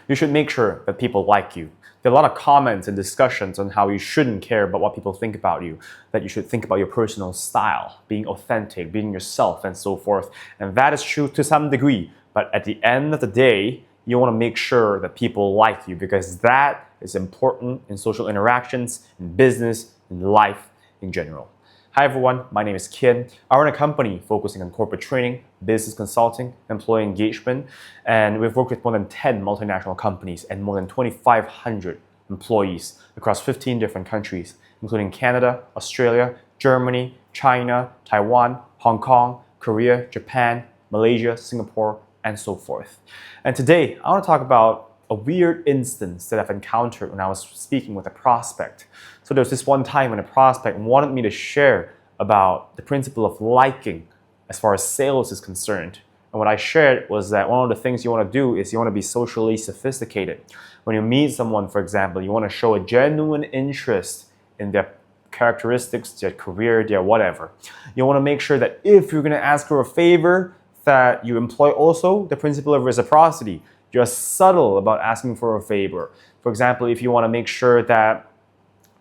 You should make sure that people like you. There are a lot of comments and discussions on how you shouldn't care about what people think about you, that you should think about your personal style, being authentic, being yourself, and so forth. And that is true to some degree. But at the end of the day, you want to make sure that people like you because that is important in social interactions, in business, in life in general. Hi everyone, my name is Kian. I run a company focusing on corporate training, business consulting, employee engagement, and we've worked with more than 10 multinational companies and more than 2,500 employees across 15 different countries, including Canada, Australia, Germany, China, Taiwan, Hong Kong, Korea, Japan, Malaysia, Singapore, and so forth. And today, I want to talk about a weird instance that I've encountered when I was speaking with a prospect. So there was this one time when a prospect wanted me to share about the principle of liking as far as sales is concerned. And what I shared was that one of the things you want to do is you want to be socially sophisticated. When you meet someone, for example, you want to show a genuine interest in their characteristics, their career, their whatever. You want to make sure that if you're going to ask for a favor, that you employ also the principle of reciprocity. You're subtle about asking for a favor. For example, if you want to make sure that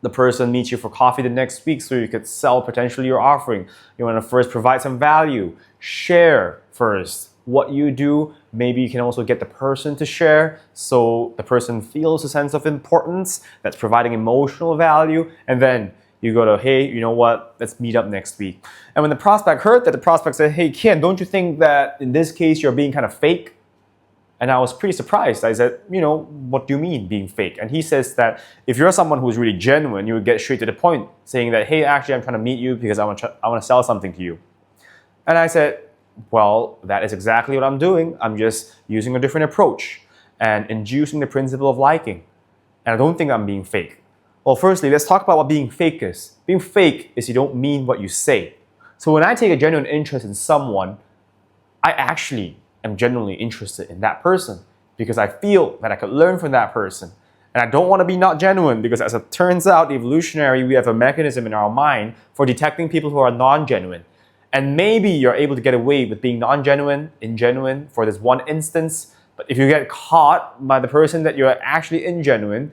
the person meets you for coffee the next week so you could sell potentially your offering, you want to first provide some value. Share first what you do. Maybe you can also get the person to share so the person feels a sense of importance that's providing emotional value. And then you go to, hey, you know what, let's meet up next week. And when the prospect heard that, the prospect said, hey, Ken, don't you think that in this case you're being kind of fake? And I was pretty surprised. I said, what do you mean being fake? And he says that if you're someone who's really genuine, you would get straight to the point, saying that, hey, actually, I'm trying to meet you because I want to sell something to you. And I said, well, that is exactly what I'm doing. I'm just using a different approach and inducing the principle of liking. And I don't think I'm being fake. Well, firstly, let's talk about what being fake is. Being fake is you don't mean what you say. So when I take a genuine interest in someone, I actually am genuinely interested in that person because I feel that I could learn from that person. And I don't want to be not genuine because as it turns out, evolutionary, we have a mechanism in our mind for detecting people who are non-genuine. And maybe you're able to get away with being non-genuine, ingenuine for this one instance. But if you get caught by the person that you're actually ingenuine,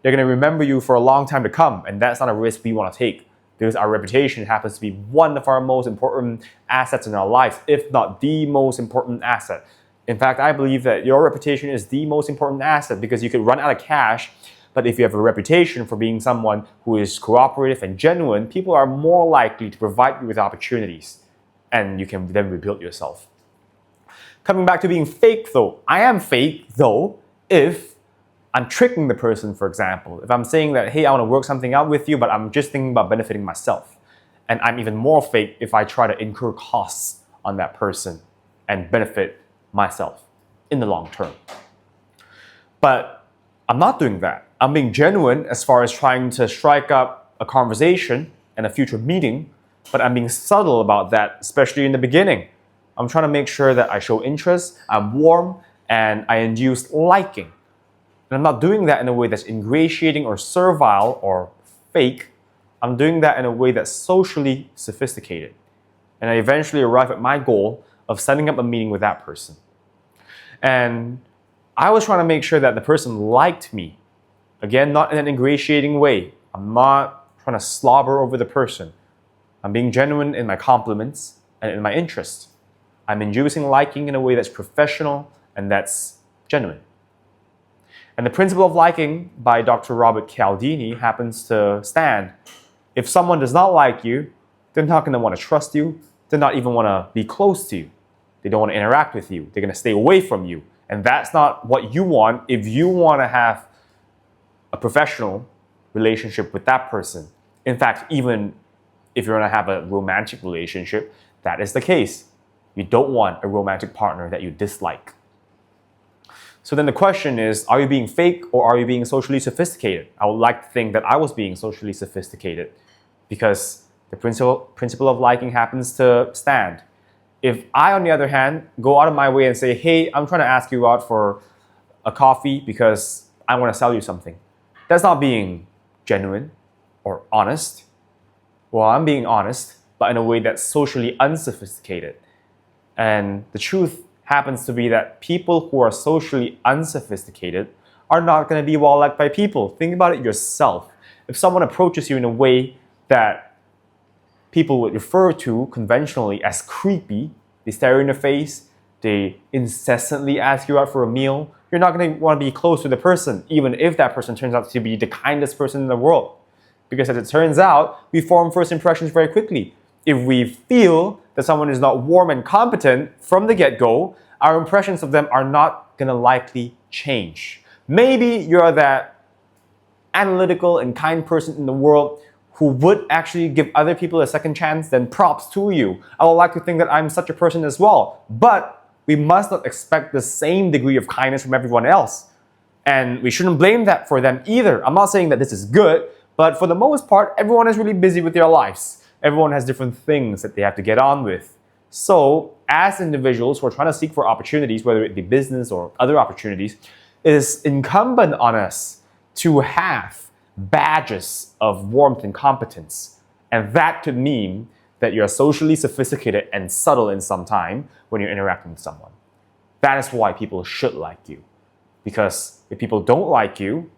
they're going to remember you for a long time to come. And that's not a risk we want to take because our reputation happens to be one of our most important assets in our lives, if not the most important asset. In fact, I believe that your reputation is the most important asset because you could run out of cash, but if you have a reputation for being someone who is cooperative and genuine, people are more likely to provide you with opportunities, and you can then rebuild yourself. Coming back to being fake though, I am fake though if I'm tricking the person, for example. If I'm saying that, hey, I want to work something out with you, but I'm just thinking about benefiting myself. And I'm even more fake if I try to incur costs on that person and benefit myself in the long term. But I'm not doing that. I'm being genuine as far as trying to strike up a conversation and a future meeting, but I'm being subtle about that, especially in the beginning. I'm trying to make sure that I show interest, I'm warm, and I induce liking. And I'm not doing that in a way that's ingratiating or servile or fake. I'm doing that in a way that's socially sophisticated. And I eventually arrive at my goal of setting up a meeting with that person. And I was trying to make sure that the person liked me. Again, not in an ingratiating way. I'm not trying to slobber over the person. I'm being genuine in my compliments and in my interest. I'm inducing liking in a way that's professional and that's genuine. And the principle of liking by Dr. Robert Cialdini happens to stand. If someone does not like you, they're not going to want to trust you. They're not even want to be close to you. They don't want to interact with you. They're going to stay away from you. And that's not what you want if you want to have a professional relationship with that person. In fact, even if you're going to have a romantic relationship, that is the case. You don't want a romantic partner that you dislike. So then the question is, are you being fake or are you being socially sophisticated? I would like to think that I was being socially sophisticated because the principle of liking happens to stand. If I, on the other hand, go out of my way and say, hey, I'm trying to ask you out for a coffee because I want to sell you something, that's not being genuine or honest. Well, I'm being honest, but in a way that's socially unsophisticated. And the truth happens to be that people who are socially unsophisticated are not going to be well liked by people. Think about it yourself. If someone approaches you in a way that people would refer to conventionally as creepy, they stare you in the face, they incessantly ask you out for a meal, you're not going to want to be close to the person, even if that person turns out to be the kindest person in the world. Because as it turns out, we form first impressions very quickly. If we feel that someone is not warm and competent from the get-go, our impressions of them are not going to likely change. Maybe you're that analytical and kind person in the world who would actually give other people a second chance, then props to you. I would like to think that I'm such a person as well. But we must not expect the same degree of kindness from everyone else. And we shouldn't blame that for them either. I'm not saying that this is good, but for the most part, everyone is really busy with their lives. Everyone has different things that they have to get on with. So, as individuals who are trying to seek for opportunities, whether it be business or other opportunities, it is incumbent on us to have badges of warmth and competence. And that could mean that you're socially sophisticated and subtle in some time when you're interacting with someone. That is why people should like you. Because if people don't like you,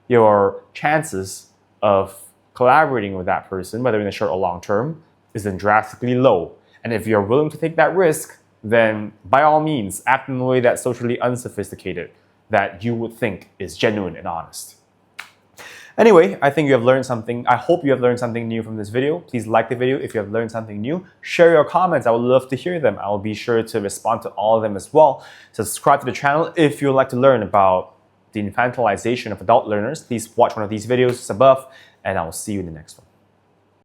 your chances of collaborating with that person, whether in the short or long term, is then drastically low. And if you're willing to take that risk, then by all means, act in a way that's socially unsophisticated, that you would think is genuine and honest. Anyway, I think you have learned something. I hope you have learned something new from this video. Please like the video if you have learned something new. Share your comments. I would love to hear them. I will be sure to respond to all of them as well. Subscribe to the channel if you would like to learn about the infantilization of adult learners. Please watch one of these videos above, and I will see you in the next one.